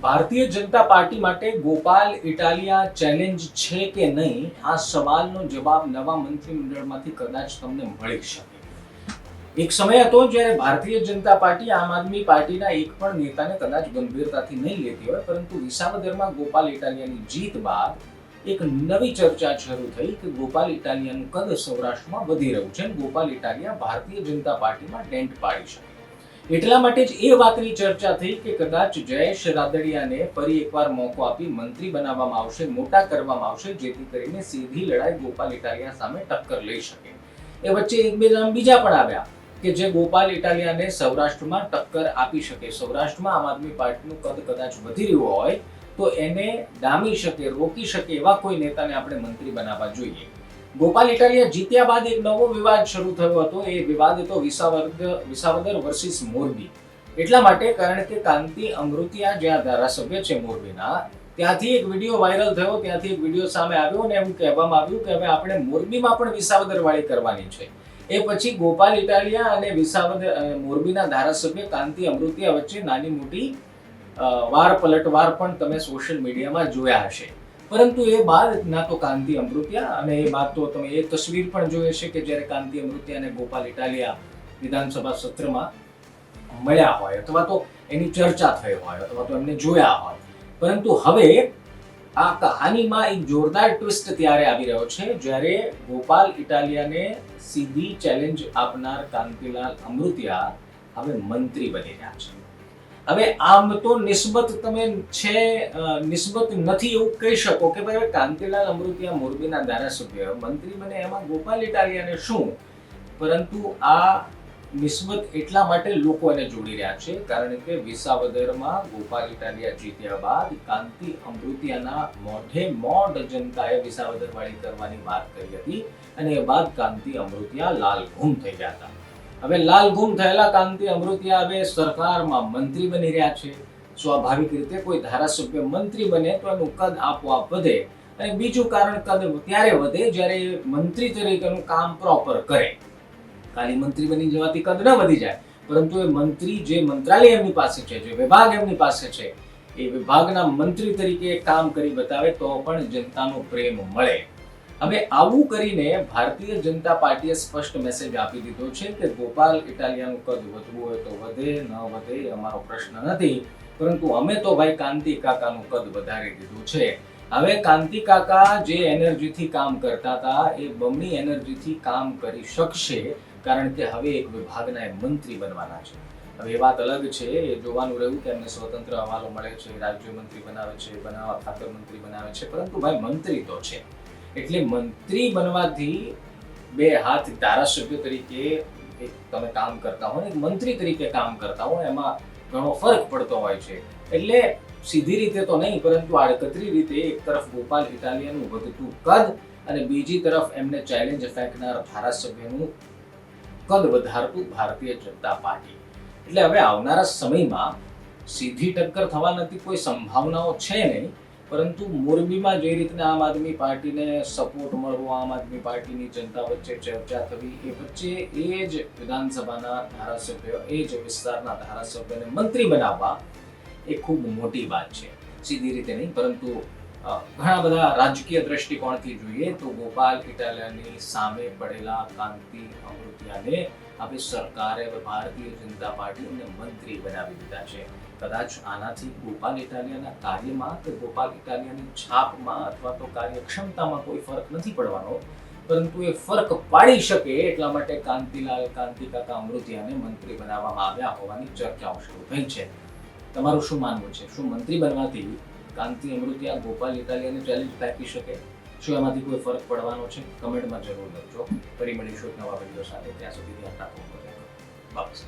Bharatiya Janata party માટે Gopal Italia challenge છે કે નહીં, આ સવાલનો જવાબ નવા મંત્રીમંડળમાંથી કદાચ તમને મળી શકે. એક સમય હતો જ્યારે ભારતીય જનતા પાર્ટી આમ આદમી પાર્ટીના એક પણ નેતાને કદાચ ગંભીરતાથી નહીં લેતી હોય, પરંતુ વિસાવદરમાં ગોપાલ ઇટાલિયાની જીત બાદ એક નવી ચર્ચા શરૂ થઈ કે ગોપાલ ઇટાલિયાનું કદ સૌરાષ્ટ્રમાં વધી રહ્યું છે અને ગોપાલ ઇટાલિયા ભારતીય જનતા પાર્ટીમાં ડેન્ટ પાડી શકે. એટલા માટે જ એ વાતની ચર્ચા થઈ કે કદાચ જયેશ રાદડિયાને ફરી એકવાર મોકો આપી મંત્રી બનાવવામાં આવશે, મોટા કરવામાં આવશે, જેથી કરીને સીધી લડાઈ ગોપાલ ઇટાલિયા સામે ટક્કર લઈ શકે. એ વચ્ચે એક બે નામ બીજા પણ આવ્યા કે જે ગોપાલ ઇટાલિયાને સૌરાષ્ટ્રમાં ટક્કર આપી શકે. સૌરાષ્ટ્રમાં આમ આદમી પાર્ટીનું કદ કદાચ વધી રહ્યું હોય તો એને ડામી શકે, રોકી શકે એવા કોઈ નેતાને આપણે મંત્રી બનાવવા જોઈએ. ગોપાલ ઇટાલિયા જીત્યા બાદ એક નવો વિવાદ શરૂ થયો હતો. એ વિવાદ હતો વિસાવદર વર્સિસ મોરબી. એટલા માટે કારણ કે કાંતિ અમૃતિયા જ્યાં ધારાસભ્ય છે મોરબીના, ત્યાંથી એક વિડીયો વાયરલ થયો, ત્યાંથી એક વિડીયો સામે આવ્યો અને એવું કહેવામાં આવ્યું કે હવે આપણે મોરબીમાં પણ વિસાવદર વાળી કરવાની છે. એ પછી ગોપાલ ઇટાલિયા અને મોરબીના ધારાસભ્ય કાંતિ અમૃતિયા વચ્ચે નાની મોટી વાર પલટવાર પણ તમે સોશિયલ મીડિયામાં જોયા હશે. પરંતુ એ બાદ ના તો કાંતિ અમૃતિયા અને એ બાદ તો તમે એ તસવીર પણ જોઈ હશે કે જ્યારે કાંતિ અમૃતિયા અને ગોપાલ ઇટાલિયા વિધાનસભા સત્રમાં મળ્યા હોય અથવા તો એની ચર્ચા થઈ હોય અથવા તો એમને જોયા હોય. પરંતુ હવે આ કહાનીમાં એક જોરદાર ટ્વિસ્ટ ત્યારે આવી રહ્યો છે જ્યારે ગોપાલ ઇટાલિયાને સીધી ચેલેન્જ આપનાર કાંતિલાલ અમૃતિયા હવે મંત્રી બની રહ્યા છે. હવે આમ તો નિસ્બત તમે છે, નિસ્બત નથી એવું કહી શકો કે ભાઈ કાંતિલાલ અમૃતિયા મોરબીના ધારાસભ્ય મંત્રી બને એમાં ગોપાલ ઇટાલિયાને શું. પરંતુ આ નિસ્બત એટલા માટે લોકો એને જોડી રહ્યા છે કારણ કે વિસાવદરમાં ગોપાલ ઇટાલિયા જીત્યા બાદ કાંતિ અમૃતિયાના મોઢે મોઢ જનતાએ વિસાવદર વાળી કરવાની વાત કરી હતી અને એ બાદ કાંતિ અમૃતિયા લાલઘૂમ થઈ ગયા હતા. હવે લાલઘૂમ થયેલા કાંતિ અમૃતિયા હવે સરકારમાં મંત્રી બની રહ્યા છે. સ્વાભાવિક રીતે કોઈ ધારાસભ્ય મંત્રી બને તો એનું કદ આપોઆપ વધે અને બીજું કારણ કદ ત્યારે વધે જ્યારે મંત્રી તરીકેનું કામ પ્રોપર કરે. ખાલી મંત્રી બની જવાથી કદ ન વધી જાય, પરંતુ એ મંત્રી જે મંત્રાલય એમની પાસે છે, જે વિભાગ એમની પાસે છે, એ વિભાગના મંત્રી તરીકે કામ કરી બતાવે તો પણ જનતાનો પ્રેમ મળે. હવે આવું કરીને ભારતીય જનતા પાર્ટીએ સ્પષ્ટ મેસેજ આપી દીધો છે કે ગોપાલ ઇટાલિયાનું કદ વધવું હોય તો વધે, ન વધે એ અમારો પ્રશ્ન નથી, પરંતુ અમે તો ભાઈ કાંતિ કાકાનું કદ વધારી દીધું છે. હવે કાંતિ કાકા જે એનર્જીથી કામ કરતા હતા એ બમણી એનર્જીથી કામ કરી શકશે કારણ કે હવે એક વિભાગના મંત્રી બનવાના છે. હવે એ વાત અલગ છે, એ જોવાનું રહ્યું કે એમને સ્વતંત્ર હવાલો મળે છે, રાજ્ય મંત્રી બનાવે છે, બનાવવા ખાતર મંત્રી બનાવે છે, પરંતુ ભાઈ મંત્રી તો છે. એટલે મંત્રી બનવાથી બે હાથ ધારાસભ્ય તરીકે એક તમે કામ કરતા હો ને એક મંત્રી તરીકે કામ કરતા હો એમાં ઘણો ફરક પડતો હોય છે. એટલે સીધી રીતે તો નહીં પરંતુ આડકતરી રીતે એક તરફ ગોપાલ ઇટાલિયાનું વધતું કદ અને બીજી તરફ એમને ચેલેન્જ ફેંકનાર ધારાસભ્યનું કદ વધારતું ભારતીય જનતા પાર્ટી. એટલે હવે આવનારા સમયમાં સીધી ટક્કર થવાથી કોઈ સંભાવનાઓ છે નહીં, પરંતુ મોરબીમાં જે રીતના આમ આદમી પાર્ટીને સપોર્ટ મળવો, આમ આદમી પાર્ટીની જનતા વચ્ચે ચર્ચા થવી, એ વચ્ચે એ જ વિધાનસભાના ધારાસભ્ય, એ જ વિસ્તારના ધારાસભ્યને મંત્રી બનાવવા એ ખૂબ મોટી વાત છે. સીધી રીતે નહીં પરંતુ ઘણા બધા રાજકીય દ્રષ્ટિકોણથી જોઈએ તો ગોપાલ ઇટાલિયાની સામે પડેલા કાંતિ અમૃતિયાને હવે સરકારે ભારતીય જનતા પાર્ટીને મંત્રી બનાવી દીધા છે. કદાચ આનાથી ગોપાલ ઇટાલિયાના કાર્યમાં કે ગોપાલ ઇટાલિયાની છાપમાં અથવા તો કાર્યક્ષમતામાં કોઈ ફરક નથી પડવાનો, પરંતુ એ ફરક પાડી શકે એટલા માટે કાંતિ કાકા અમૃતિયાને મંત્રી બનાવવામાં આવ્યા હોવાની ચર્ચાઓ શરૂ થઈ છે. તમારું શું માનવું છે? શું મંત્રી બનવાથી કાંતિ અમૃતિયા ગોપાલ ઇટાલિયાને ચેલેન્જ ફેંકી શકે? શું એમાંથી કોઈ ફરક પડવાનો છે? કમેન્ટમાં જરૂર લખજો. ફરી મળીશું એક નવા વિડીયો સાથે. ત્યાં સુધી ધ્યાન રાખો. વાપસ